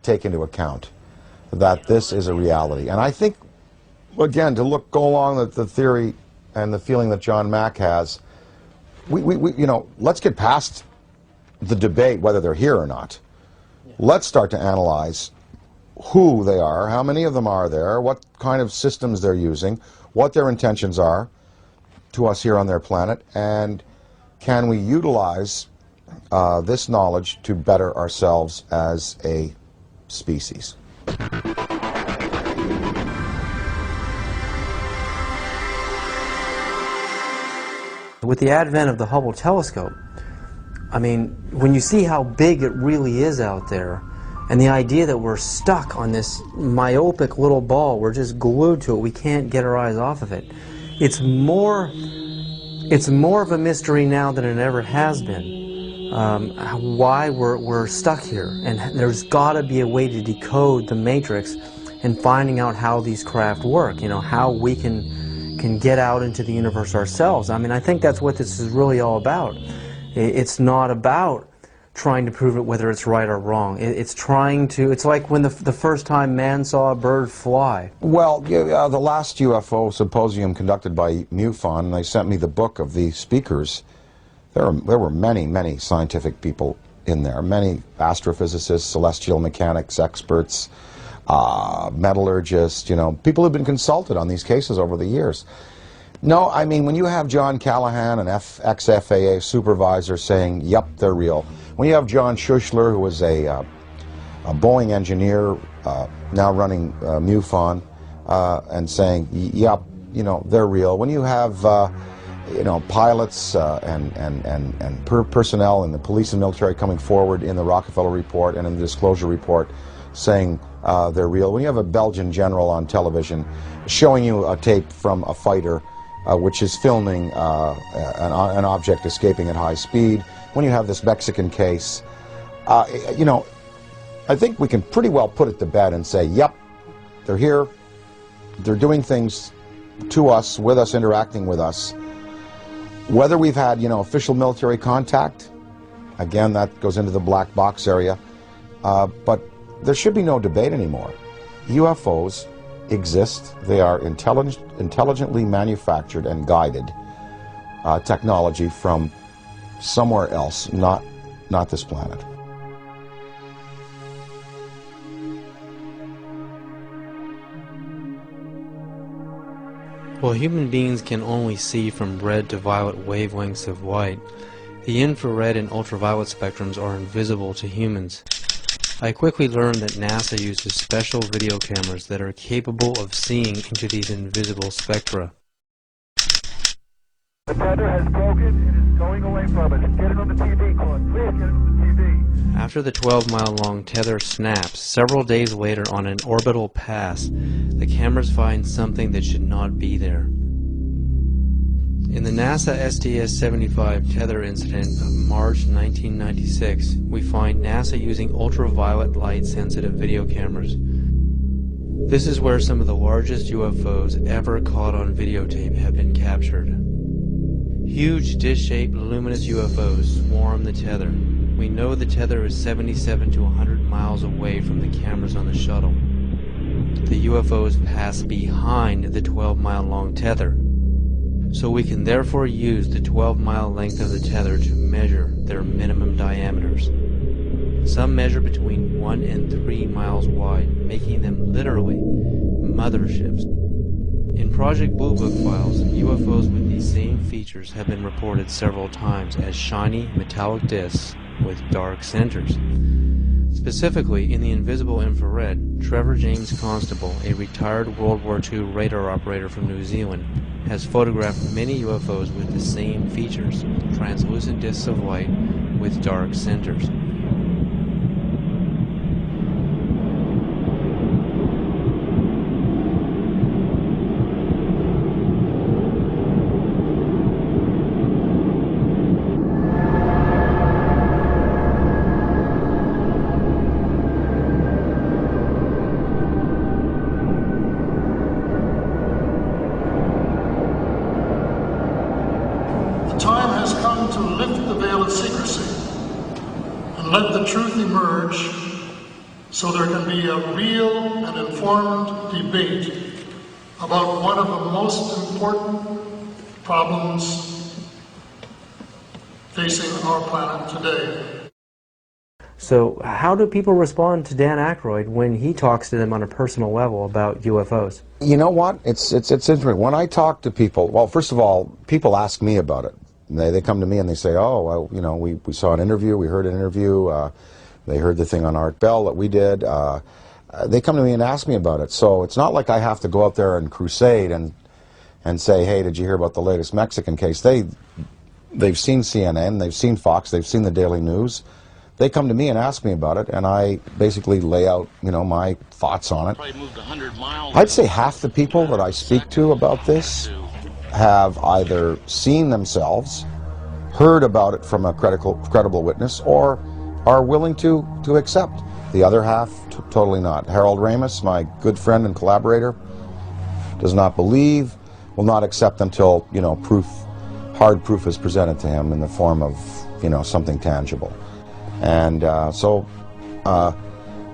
take into account that this is a reality. And I think, again, to go along the theory and the feeling that John Mack has, you know, let's get past the debate whether they're here or not. Let's start to analyze who they are, how many of them are there, what kind of systems they're using, what their intentions are to us here on their planet, and can we utilize this knowledge to better ourselves as a species. With the advent of the Hubble telescope, I mean, when you see how big it really is out there, and the idea that we're stuck on this myopic little ball, we're just glued to it, we can't get our eyes off of it. It's more of a mystery now than it ever has been. Why we're stuck here, and there's got to be a way to decode the matrix and finding out how these craft work. You know, how we can get out into the universe ourselves. I mean, I think that's what this is really all about. It's not about trying to prove it whether it's right or wrong. It's trying to, it's like when the first time man saw a bird fly. Well, the last UFO symposium conducted by MUFON, they sent me the book of the speakers. There were many, many scientific people in there, many astrophysicists, celestial mechanics experts, metallurgists, you know, people who've been consulted on these cases over the years. No, I mean, when you have John Callahan, an ex-FAA supervisor, saying, yep, they're real. When you have John Schuessler, who was a Boeing engineer, now running MUFON, and saying, yep, you know, they're real. When you have, you know, pilots and personnel in the police and military coming forward in the Rockefeller Report and in the Disclosure Report saying they're real. When you have a Belgian general on television showing you a tape from a fighter which is filming an object escaping at high speed, when you have this Mexican case, you know, I think we can pretty well put it to bed and say, yep, they're here, they're doing things to us, with us, interacting with us. Whether we've had, you know, official military contact, again, that goes into the black box area, but there should be no debate anymore. UFOs exist. They are intelligently manufactured and guided technology from somewhere else, not this planet. While human beings can only see from red to violet wavelengths of light, the infrared and ultraviolet spectrums are invisible to humans. I quickly learned that NASA uses special video cameras that are capable of seeing into these invisible spectra. The tether has broken. It is going away from us. Get it on the TV, Claude. Please get it on the TV. After the 12-mile-long tether snaps, several days later on an orbital pass, the cameras find something that should not be there. In the NASA STS-75 tether incident of March 1996, we find NASA using ultraviolet light-sensitive video cameras. This is where some of the largest UFOs ever caught on videotape have been captured. Huge dish-shaped luminous UFOs swarm the tether. We know the tether is 77 to 100 miles away from the cameras on the shuttle. The UFOs pass behind the 12-mile-long tether, so we can therefore use the 12-mile length of the tether to measure their minimum diameters. Some measure between 1 and 3 miles wide, making them literally motherships. In Project Blue Book files, UFOs with these same features have been reported several times as shiny metallic discs with dark centers. Specifically, in the invisible infrared, Trevor James Constable, a retired World War II radar operator from New Zealand, has photographed many UFOs with the same features, translucent discs of light with dark centers. Let the truth emerge so there can be a real and informed debate about one of the most important problems facing our planet today. So how do people respond to Dan Aykroyd when he talks to them on a personal level about UFOs? You know what? It's interesting. When I talk to people, well, first of all, people ask me about it. They come to me and they say, oh, well, you know, we saw an interview, we heard an interview, they heard the thing on Art Bell that we did. They come to me and ask me about it. So it's not like I have to go out there and crusade and say, hey, did you hear about the latest Mexican case? They've seen CNN, they've seen Fox, they've seen the Daily News. They come to me and ask me about it, and I basically lay out, you know, my thoughts on it. I'd say half the people that I speak to about this have either seen themselves, heard about it from a credible witness, or are willing to accept. The other half, totally not. Harold Ramis, my good friend and collaborator, does not believe, will not accept until, you know, hard proof is presented to him in the form of, you know, something tangible. And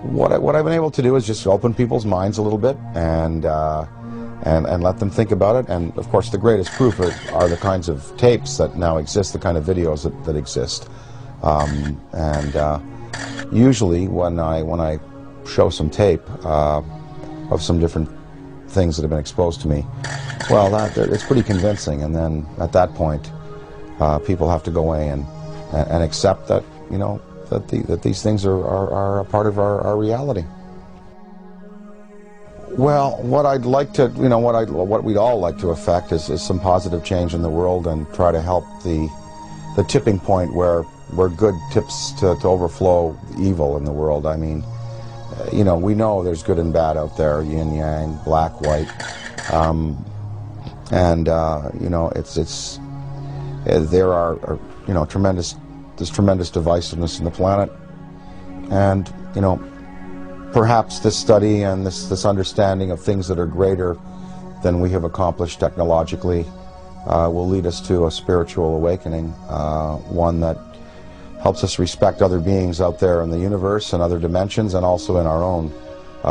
what I've been able to do is just open people's minds a little bit and let them think about it. And of course, the greatest proof are the kinds of tapes that now exist, the kind of videos that exist. Usually, when I show some tape of some different things that have been exposed to me, well, it's pretty convincing. And then at that point, people have to go away and accept that, you know, that these things are a part of our reality. Well, what I'd like to, you know, what we'd all like to affect is some positive change in the world and try to help the tipping point where good tips to overflow evil in the world. I mean, you know, we know there's good and bad out there, yin yang, black, white, you know, there are you know, there's tremendous divisiveness in the planet, and, you know, perhaps this study and this understanding of things that are greater than we have accomplished technologically will lead us to a spiritual awakening, one that helps us respect other beings out there in the universe and other dimensions, and also in our own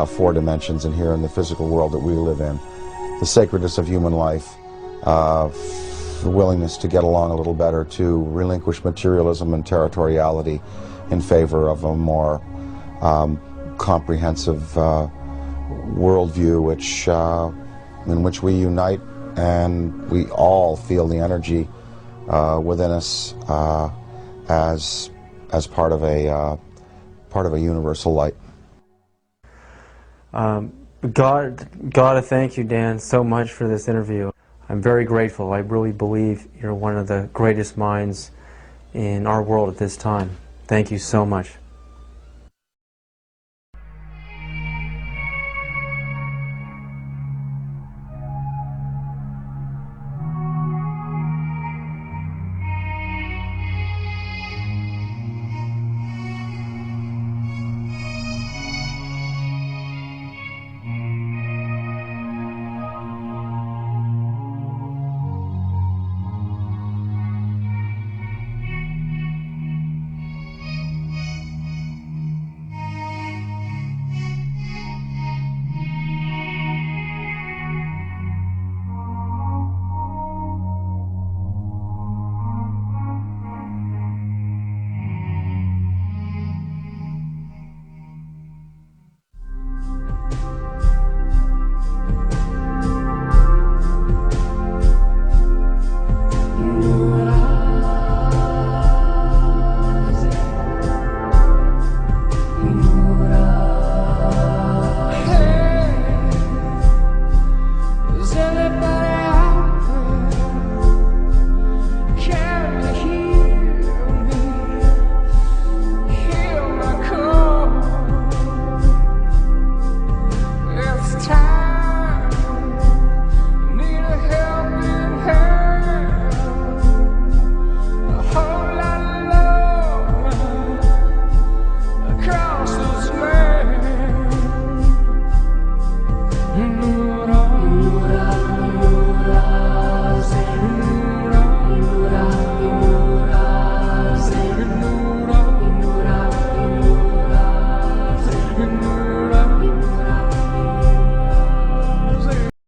4 dimensions and here in the physical world that we live in. The sacredness of human life, the willingness to get along a little better, to relinquish materialism and territoriality in favor of a more comprehensive worldview, in which we unite and we all feel the energy within us as part of a universal light. Gotta thank you, Dan, so much for this interview. I'm very grateful. I really believe you're one of the greatest minds in our world at this time. Thank you so much.